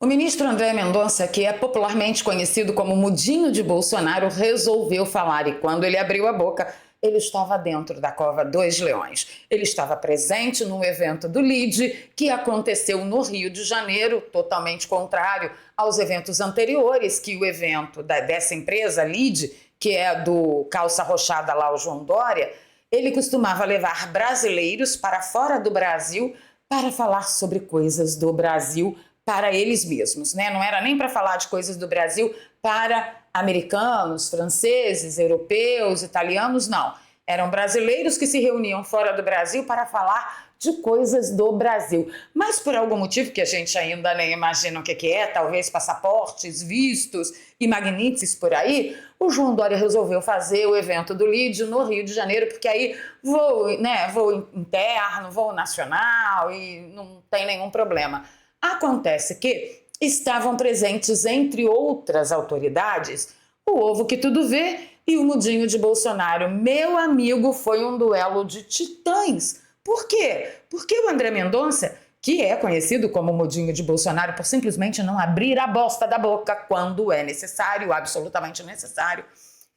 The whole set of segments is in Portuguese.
O ministro André Mendonça, que é popularmente conhecido como Mudinho de Bolsonaro, resolveu falar e quando ele abriu a boca, ele estava dentro da cova dos leões. Ele estava presente no evento do LIDE, que aconteceu no Rio de Janeiro, totalmente contrário aos eventos anteriores, que o evento dessa empresa, LIDE, que é do calça roxada lá, o João Dória, ele costumava levar brasileiros para fora do Brasil para falar sobre coisas do Brasil para eles mesmos, né? Não era nem para falar de coisas do Brasil para americanos, franceses, europeus, italianos, não. Eram brasileiros que se reuniam fora do Brasil para falar de coisas do Brasil. Mas por algum motivo que a gente ainda nem imagina o que é, talvez passaportes, vistos e magníficos por aí, o João Dória resolveu fazer o evento do LIDE no Rio de Janeiro, porque aí voo interno, voo nacional e não tem nenhum problema. Acontece que estavam presentes, entre outras autoridades, o Ovo que Tudo Vê e o Mudinho de Bolsonaro. Meu amigo, foi um duelo de titãs. Por quê? Porque o André Mendonça, que é conhecido como Mudinho de Bolsonaro por simplesmente não abrir a bosta da boca quando é necessário, absolutamente necessário,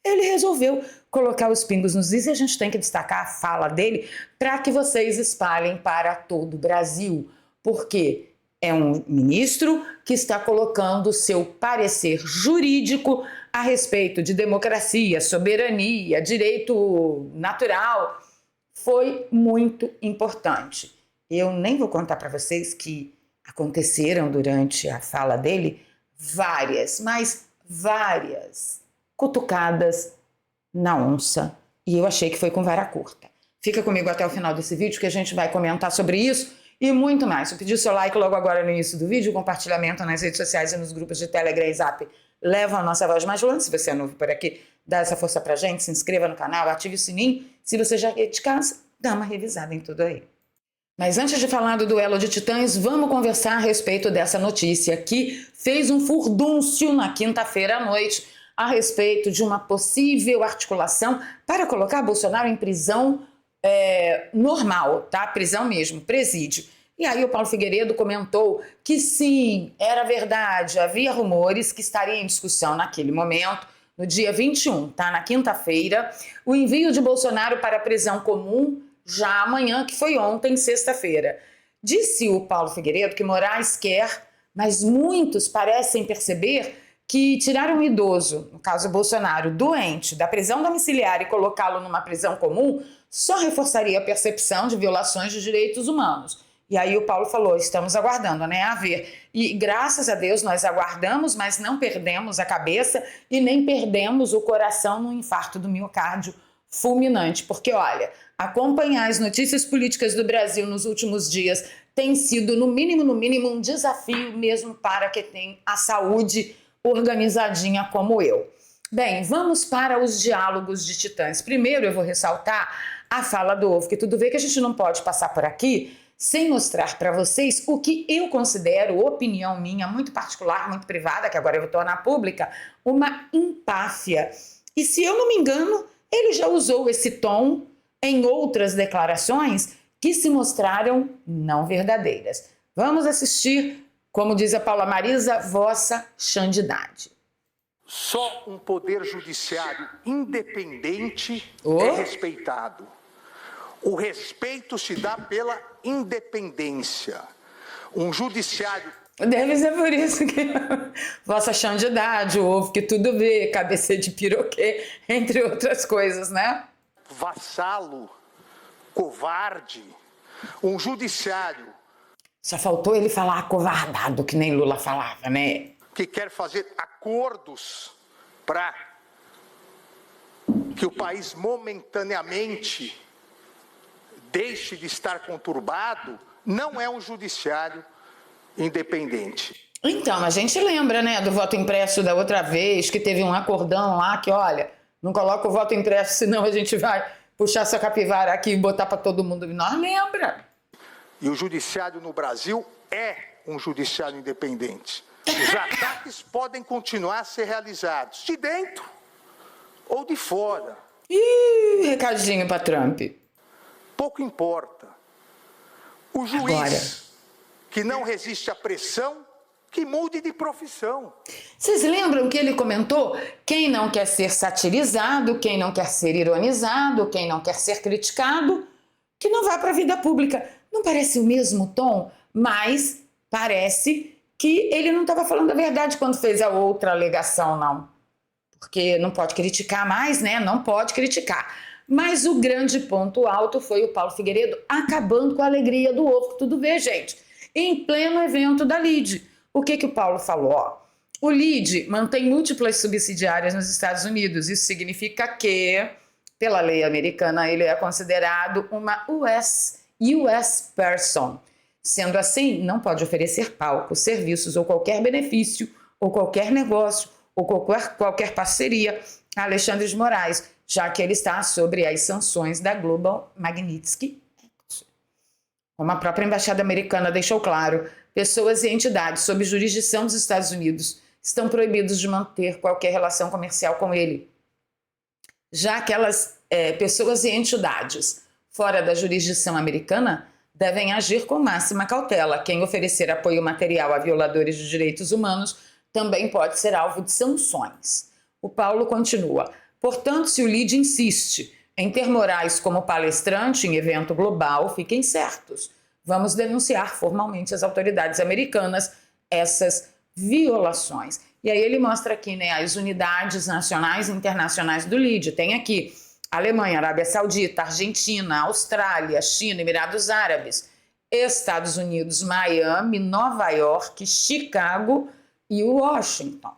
ele resolveu colocar os pingos nos is e a gente tem que destacar a fala dele para que vocês espalhem para todo o Brasil. Por quê? É um ministro que está colocando seu parecer jurídico a respeito de democracia, soberania, direito natural. Foi muito importante. Eu nem vou contar para vocês que aconteceram durante a fala dele várias cutucadas na onça. E eu achei que foi com vara curta. Fica comigo até o final desse vídeo que a gente vai comentar sobre isso e muito mais. Eu pedi o seu like logo agora no início do vídeo, compartilhamento nas redes sociais e nos grupos de Telegram e Zap levam a nossa voz mais longe. Se você é novo por aqui, dá essa força pra gente, se inscreva no canal, ative o sininho. Se você já é de casa, dá uma revisada em tudo aí. Mas antes de falar do duelo de titãs, vamos conversar a respeito dessa notícia que fez um furdúncio na quinta-feira à noite a respeito de uma possível articulação para colocar Bolsonaro em prisão normal, tá? Prisão mesmo, presídio. E aí o Paulo Figueiredo comentou que sim, era verdade, havia rumores que estaria em discussão naquele momento, no dia 21, tá? Na quinta-feira, o envio de Bolsonaro para a prisão comum já amanhã, que foi ontem, sexta-feira. Disse o Paulo Figueiredo que Moraes quer, mas muitos parecem perceber que tirar um idoso, no caso Bolsonaro, doente, da prisão domiciliar e colocá-lo numa prisão comum só reforçaria a percepção de violações de direitos humanos. E aí o Paulo falou, estamos aguardando, né, a ver. E graças a Deus nós aguardamos, mas não perdemos a cabeça e nem perdemos o coração no infarto do miocárdio fulminante. Porque, olha, acompanhar as notícias políticas do Brasil nos últimos dias tem sido, no mínimo, um desafio mesmo para quem tem a saúde organizadinha como eu. Bem, vamos para os diálogos de titãs. Primeiro eu vou ressaltar a fala do Ovo que Tudo Vê, que a gente não pode passar por aqui sem mostrar para vocês o que eu considero, opinião minha, muito particular, muito privada, que agora eu vou tornar pública, uma empáfia. E se eu não me engano, ele já usou esse tom em outras declarações que se mostraram não verdadeiras. Vamos assistir, como diz a Paula Marisa, vossa santidade. Só um poder judiciário independente é respeitado. O respeito se dá pela independência. Um judiciário... Deve ser por isso que vossa santidade, o Ovo que Tudo Vê, cabeça de piroquê, entre outras coisas, né? Vassalo, covarde, um judiciário... Só faltou ele falar acovardado, que nem Lula falava, né? Que quer fazer acordos para que o país momentaneamente deixe de estar conturbado, não é um judiciário independente. Então, a gente lembra, né, do voto impresso da outra vez, que teve um acordão lá que, olha, não coloca o voto impresso, senão a gente vai puxar essa capivara aqui e botar para todo mundo. Nós lembra. E o judiciário no Brasil é um judiciário independente. Os ataques podem continuar a ser realizados de dentro ou de fora. Ih, recadinho para Trump. Pouco importa. O juiz que não resiste à pressão que mude de profissão. Vocês lembram que ele comentou? Quem não quer ser satirizado, quem não quer ser ironizado, quem não quer ser criticado, que não vá para a vida pública. Não parece o mesmo tom, mas parece que ele não estava falando a verdade quando fez a outra alegação, não. Porque não pode criticar mais, né? Não pode criticar. Mas o grande ponto alto foi o Paulo Figueiredo acabando com a alegria do ovo que tudo vê, gente. Em pleno evento da Lide. O que o Paulo falou? Ó, o Lide mantém múltiplas subsidiárias nos Estados Unidos. Isso significa que, pela lei americana, ele é considerado uma US person. Sendo assim, não pode oferecer palcos, serviços ou qualquer benefício, ou qualquer negócio, ou qualquer parceria a Alexandre de Moraes, já que ele está sobre as sanções da Global Magnitsky Act. Como a própria embaixada americana deixou claro, pessoas e entidades sob jurisdição dos Estados Unidos estão proibidos de manter qualquer relação comercial com ele. Já aquelas pessoas e entidades fora da jurisdição americana devem agir com máxima cautela. Quem oferecer apoio material a violadores de direitos humanos também pode ser alvo de sanções. O Paulo continua. Portanto, se o Lide insiste em ter Moraes como palestrante em evento global, fiquem certos. Vamos denunciar formalmente às autoridades americanas essas violações. E aí ele mostra aqui, né, as unidades nacionais e internacionais do Lide. Tem aqui Alemanha, Arábia Saudita, Argentina, Austrália, China, Emirados Árabes, Estados Unidos, Miami, Nova York, Chicago e Washington.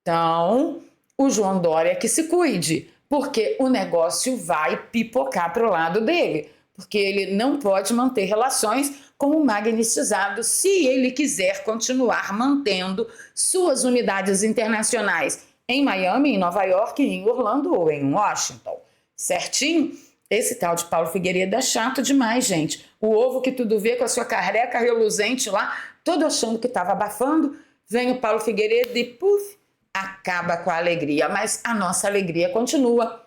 Então, o João Dória que se cuide, porque o negócio vai pipocar para o lado dele, porque ele não pode manter relações com o magnetizado se ele quiser continuar mantendo suas unidades internacionais em Miami, em Nova York, em Orlando ou em Washington. Certinho? Esse tal de Paulo Figueiredo é chato demais, gente. O ovo que tudo vê com a sua careca reluzente lá, todo achando que estava abafando, vem o Paulo Figueiredo e puf, acaba com a alegria. Mas a nossa alegria continua,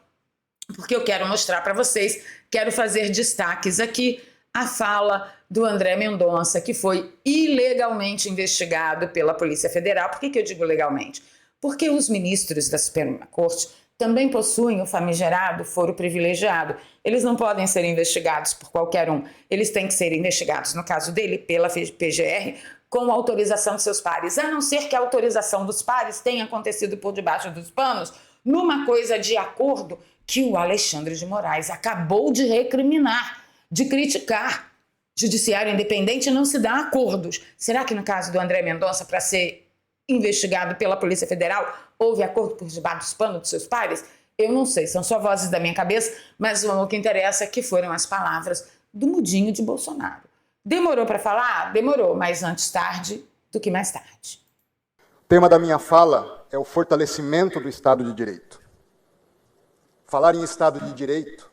porque eu quero mostrar para vocês, quero fazer destaques aqui, a fala do André Mendonça, que foi ilegalmente investigado pela Polícia Federal. Por que eu digo legalmente? Porque os ministros da Suprema Corte também possuem o famigerado foro privilegiado. Eles não podem ser investigados por qualquer um. Eles têm que ser investigados, no caso dele, pela PGR, com autorização de seus pares. A não ser que a autorização dos pares tenha acontecido por debaixo dos panos, numa coisa de acordo que o Alexandre de Moraes acabou de recriminar, de criticar. Judiciário independente não se dá acordos. Será que no caso do André Mendonça, para ser investigado pela Polícia Federal, houve acordo por debaixo dos panos dos seus pares? Eu não sei, são só vozes da minha cabeça, mas o que interessa é que foram as palavras do mudinho de Bolsonaro. Demorou para falar? Demorou, mas antes tarde do que mais tarde. O tema da minha fala é o fortalecimento do Estado de Direito. Falar em Estado de Direito,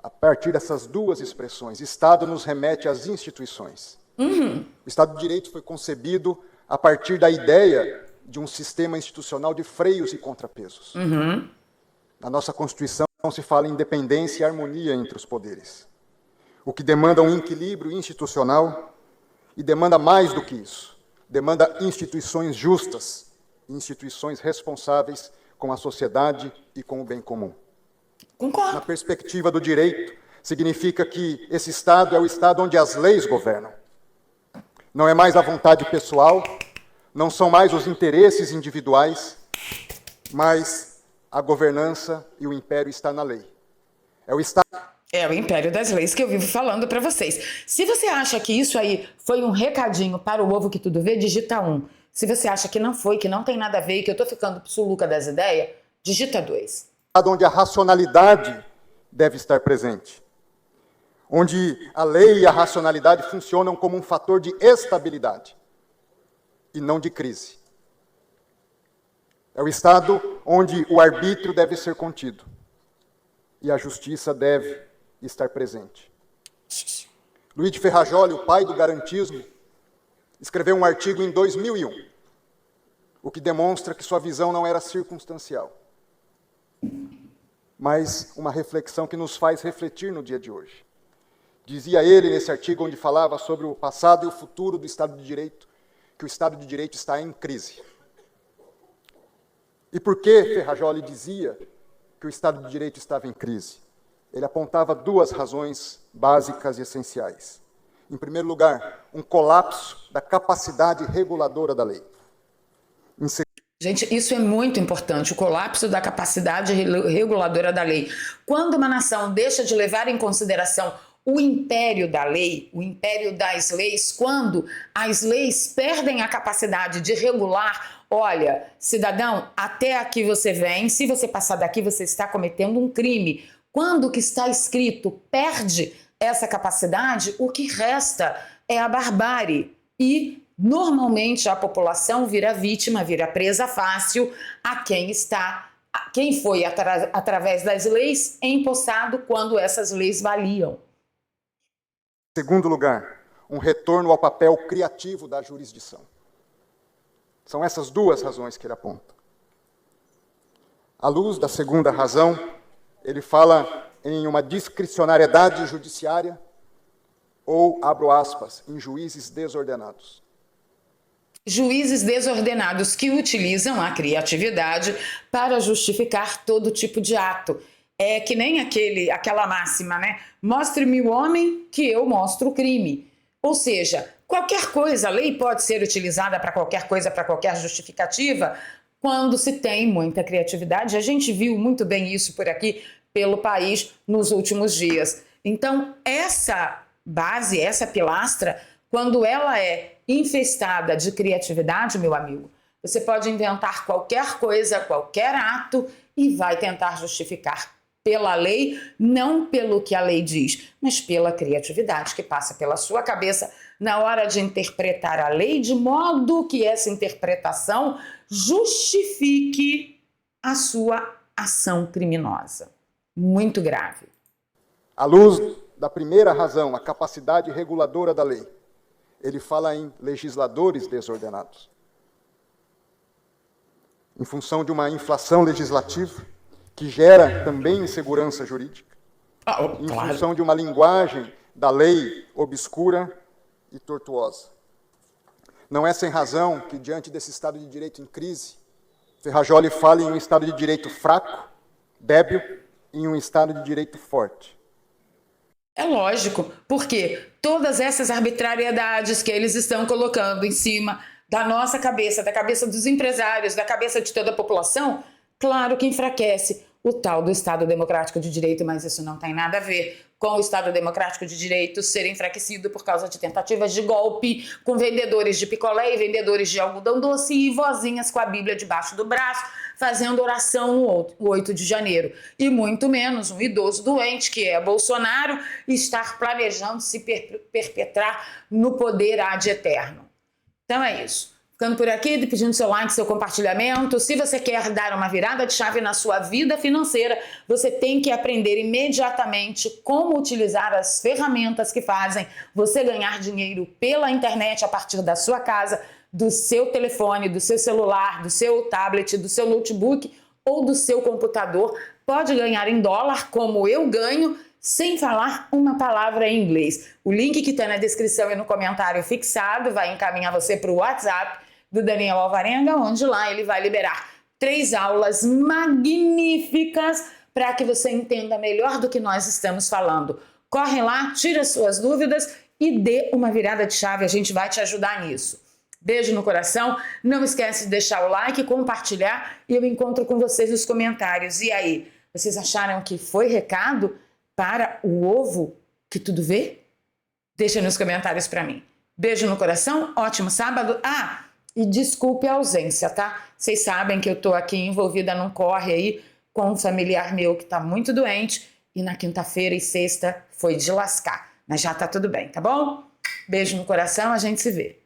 a partir dessas duas expressões, Estado nos remete às instituições. O Estado de Direito foi concebido a partir da ideia de um sistema institucional de freios e contrapesos. Na nossa Constituição se fala em independência e harmonia entre os poderes, o que demanda um equilíbrio institucional e demanda mais do que isso. Demanda instituições justas, instituições responsáveis com a sociedade e com o bem comum. Concordo. Na perspectiva do direito, significa que esse Estado é o Estado onde as leis governam. Não é mais a vontade pessoal, não são mais os interesses individuais, mas a governança e o império está na lei. É o Estado... É o império das leis que eu vivo falando para vocês. Se você acha que isso aí foi um recadinho para o ovo que tudo vê, digita 1. Se você acha que não foi, que não tem nada a ver, que eu tô ficando psuluca das ideias, digita 2. Onde a racionalidade deve estar presente. Onde a lei e a racionalidade funcionam como um fator de estabilidade e não de crise. É o Estado onde o arbítrio deve ser contido e a justiça deve estar presente. Luiz de Ferrajoli, o pai do garantismo, escreveu um artigo em 2001, o que demonstra que sua visão não era circunstancial, mas uma reflexão que nos faz refletir no dia de hoje. Dizia ele, nesse artigo onde falava sobre o passado e o futuro do Estado de Direito, que o Estado de Direito está em crise. E por que Ferrajoli dizia que o Estado de Direito estava em crise? Ele apontava duas razões básicas e essenciais. Em primeiro lugar, um colapso da capacidade reguladora da lei. Gente, isso é muito importante, o colapso da capacidade reguladora da lei. Quando uma nação deixa de levar em consideração o império da lei, o império das leis, quando as leis perdem a capacidade de regular, olha, cidadão, até aqui você vem, se você passar daqui você está cometendo um crime. Quando o que está escrito perde essa capacidade, o que resta é a barbárie e normalmente a população vira vítima, vira presa fácil a quem foi através das leis empossado quando essas leis valiam. Em segundo lugar, um retorno ao papel criativo da jurisdição. São essas duas razões que ele aponta. À luz da segunda razão, ele fala em uma discricionariedade judiciária ou, abro aspas, em juízes desordenados. Juízes desordenados que utilizam a criatividade para justificar todo tipo de ato. É que nem aquela máxima, né? Mostre-me o homem que eu mostro o crime. Ou seja, qualquer coisa, a lei pode ser utilizada para qualquer coisa, para qualquer justificativa, quando se tem muita criatividade. A gente viu muito bem isso por aqui, pelo país, nos últimos dias. Então, essa base, essa pilastra, quando ela é infestada de criatividade, meu amigo, você pode inventar qualquer coisa, qualquer ato e vai tentar justificar pela lei, não pelo que a lei diz, mas pela criatividade que passa pela sua cabeça na hora de interpretar a lei, de modo que essa interpretação justifique a sua ação criminosa. Muito grave. À luz da primeira razão, a capacidade reguladora da lei, ele fala em legisladores desordenados. Em função de uma inflação legislativa, que gera também insegurança jurídica, em função de uma linguagem da lei obscura e tortuosa. Não é sem razão que, diante desse Estado de Direito em crise, Ferrajoli fala em um Estado de Direito fraco, débil, e em um Estado de Direito forte. É lógico, porque todas essas arbitrariedades que eles estão colocando em cima da nossa cabeça, da cabeça dos empresários, da cabeça de toda a população, claro que enfraquece o tal do Estado Democrático de Direito, mas isso não tem nada a ver com o Estado Democrático de Direito ser enfraquecido por causa de tentativas de golpe, com vendedores de picolé e vendedores de algodão doce e vozinhas com a Bíblia debaixo do braço, fazendo oração no 8 de janeiro. E muito menos um idoso doente, que é Bolsonaro, estar planejando se perpetrar no poder ad eterno. Então é isso. Ficando por aqui, pedindo seu like, seu compartilhamento. Se você quer dar uma virada de chave na sua vida financeira, você tem que aprender imediatamente como utilizar as ferramentas que fazem você ganhar dinheiro pela internet a partir da sua casa, do seu telefone, do seu celular, do seu tablet, do seu notebook ou do seu computador. Pode ganhar em dólar, como eu ganho, sem falar uma palavra em inglês. O link que está na descrição e no comentário fixado vai encaminhar você para o WhatsApp do Daniel Alvarenga, onde lá ele vai liberar 3 aulas magníficas para que você entenda melhor do que nós estamos falando. Corre lá, tira suas dúvidas e dê uma virada de chave, a gente vai te ajudar nisso. Beijo no coração, não esquece de deixar o like, compartilhar e eu encontro com vocês nos comentários. E aí, vocês acharam que foi recado para o ovo que tudo vê? Deixa nos comentários para mim. Beijo no coração, ótimo sábado. E desculpe a ausência, tá? Vocês sabem que eu tô aqui envolvida num corre aí com um familiar meu que tá muito doente e na quinta-feira e sexta foi de lascar. Mas já tá tudo bem, tá bom? Beijo no coração, a gente se vê.